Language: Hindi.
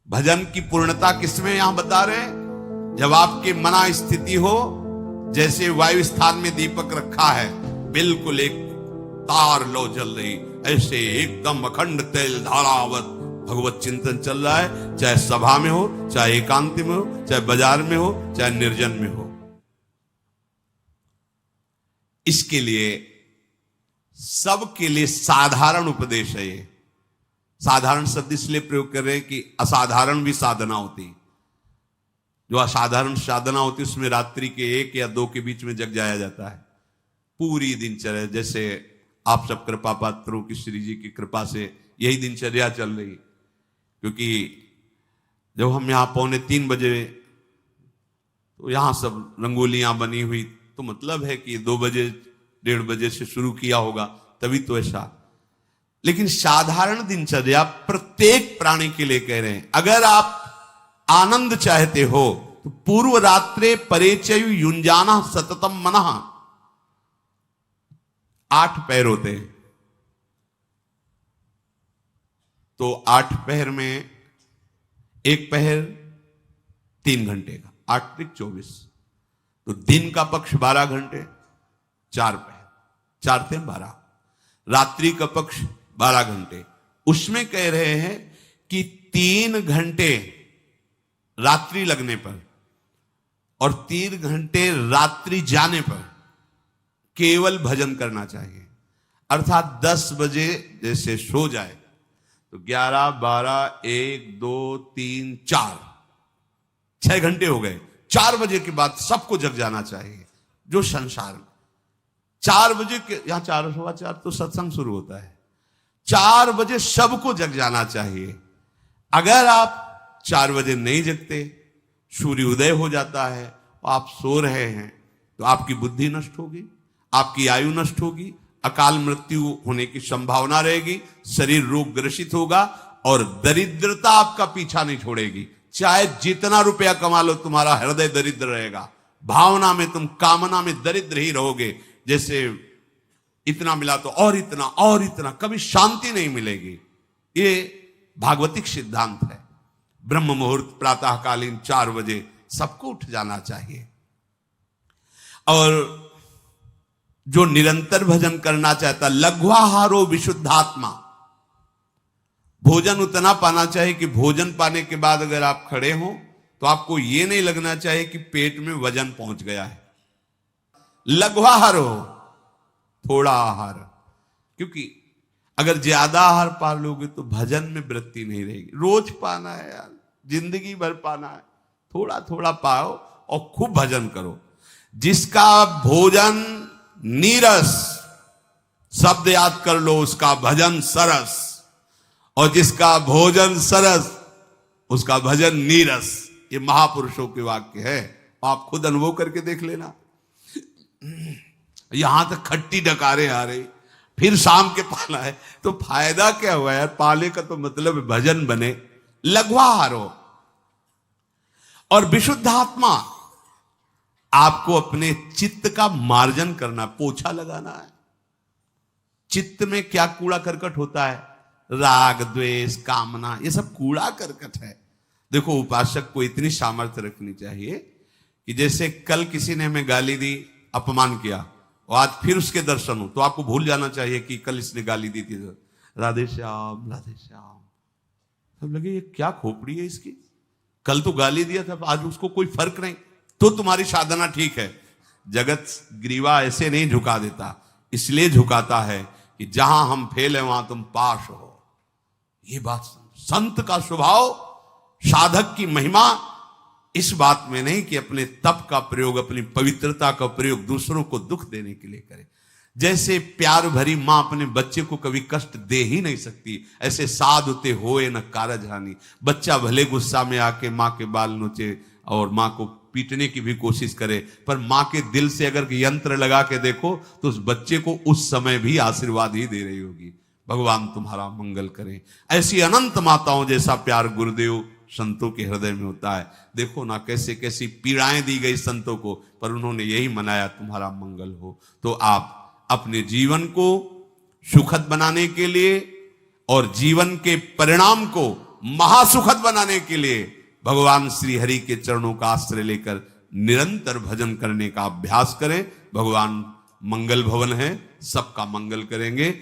भजन की पूर्णता किसमें यहां बता रहे हैं? जब आपके मना स्थिति हो, जैसे वायु स्थान में दीपक रखा है, बिल्कुल एक तार लो जल रही, ऐसे एकदम अखंड तेल धारावत भगवत चिंतन चल रहा है, चाहे सभा में हो, चाहे एकांत में हो, चाहे बाजार में हो, चाहे निर्जन में हो। इसके लिए सबके लिए साधारण उपदेश है। ये साधारण शब्द इसलिए प्रयोग कर रहे हैं कि असाधारण भी साधना होती। जो असाधारण साधना होती उसमें रात्रि के 1 या 2 के बीच में जग जाया जाता है। पूरी दिनचर्या, जैसे आप सब कृपा पात्रों की श्री जी की कृपा से यही दिनचर्या चल रही। क्योंकि जब हम यहां 2:45 बजे, तो यहां सब रंगोलियां बनी हुई, तो मतलब है कि 2 बजे 1:30 बजे से शुरू किया होगा, तभी तो ऐसा। लेकिन साधारण दिनचर्या प्रत्येक प्राणी के लिए कह रहे हैं। अगर आप आनंद चाहते हो तो पूर्व रात्रे परेचयु युंजाना सततम मनः। 8 पहर होते हैं, तो 8 पहर में एक पहर 3 घंटे का, 8 × 24, तो दिन का पक्ष 12 घंटे, 4 पहर, 4 × 12। रात्रि का पक्ष 12 घंटे। उसमें कह रहे हैं कि 3 घंटे रात्रि लगने पर और 3 घंटे रात्रि जाने पर केवल भजन करना चाहिए। अर्थात 10 बजे जैसे सो जाए तो 11, 12, 1, 2, 3, 4, 6 घंटे हो गए। 4 बजे के बाद सबको जग जाना चाहिए। जो संसार में 4 बजे के, यहां 4, 4:15 तो सत्संग शुरू होता है, 4 बजे सबको जग जाना चाहिए। अगर आप 4 बजे नहीं जगते, सूर्योदय हो जाता है, आप सो रहे हैं, तो आपकी बुद्धि नष्ट होगी, आपकी आयु नष्ट होगी, अकाल मृत्यु होने की संभावना रहेगी, शरीर रोग ग्रसित होगा और दरिद्रता आपका पीछा नहीं छोड़ेगी। चाहे जितना रुपया कमा लो, तुम्हारा हृदय दरिद्र रहेगा। भावना में तुम, कामना में दरिद्र ही रहोगे। जैसे इतना मिला तो और इतना और इतना, कभी शांति नहीं मिलेगी। ये भागवतिक सिद्धांत है। ब्रह्म मुहूर्त प्रातःकालीन 4 बजे सबको उठ जाना चाहिए। और जो निरंतर भजन करना चाहता, लघ्वाहारो विशुद्धात्मा, भोजन उतना पाना चाहिए कि भोजन पाने के बाद अगर आप खड़े हो तो आपको यह नहीं लगना चाहिए कि पेट में वजन पहुंच गया है। लघ्वाहार हो, थोड़ा आहार, क्योंकि अगर ज्यादा आहार पा लोगे तो भजन में वृत्ति नहीं रहेगी। रोज पाना है यार, जिंदगी भर पाना है, थोड़ा थोड़ा पाओ और खूब भजन करो। जिसका भोजन नीरस, शब्द याद कर लो, उसका भजन सरस, और जिसका भोजन सरस उसका भजन नीरस। ये महापुरुषों के वाक्य है, आप खुद अनुभव करके देख लेना। यहां तक खट्टी डकारे आ रही, फिर शाम के पाना है, तो फायदा क्या हुआ यार? पाले का तो मतलब भजन बने। लघ्वाहारो और विशुद्धात्मा, आपको अपने चित्त का मार्जन करना, पोछा लगाना है। चित्त में क्या कूड़ा करकट होता है? राग, द्वेष, कामना, ये सब कूड़ा करकट है। देखो, उपासक को इतनी सामर्थ्य रखनी चाहिए कि जैसे कल किसी ने हमें गाली दी, अपमान किया, और आज फिर उसके दर्शन हो, तो आपको भूल जाना चाहिए कि कल इसने गाली दी थी। राधे श्याम, राधे श्याम। सब लगे ये क्या खोपड़ी है इसकी, कल तो गाली दिया था, आज उसको कोई फर्क नहीं, तो तुम्हारी साधना ठीक है। जगत ग्रीवा ऐसे नहीं झुका देता, इसलिए झुकाता है कि जहां हम फेल है वहां तुम पास हो। ये बात संत का स्वभाव, साधक की महिमा इस बात में नहीं कि अपने तप का प्रयोग, अपनी पवित्रता का प्रयोग दूसरों को दुख देने के लिए करे। जैसे प्यार भरी मां अपने बच्चे को कभी कष्ट दे ही नहीं सकती, ऐसे साधुते होए न कारज हानि। बच्चा भले गुस्सा में आके मां के बाल नोचे और मां को पीटने की भी कोशिश करे, पर मां के दिल से अगर यंत्र लगा के देखो तो उस बच्चे को उस समय भी आशीर्वाद ही दे रही होगी। भगवान तुम्हारा मंगल करें। ऐसी अनंत माताओं जैसा प्यार गुरुदेव संतों के हृदय में होता है। देखो ना कैसे कैसी पीड़ाएं दी गई संतों को, पर उन्होंने यही मनाया तुम्हारा मंगल हो। तो आप अपने जीवन को सुखद बनाने के लिए और जीवन के परिणाम को महासुखद बनाने के लिए भगवान श्री हरि के चरणों का आश्रय लेकर निरंतर भजन करने का अभ्यास करें। भगवान मंगल भवन है, सबका मंगल करेंगे।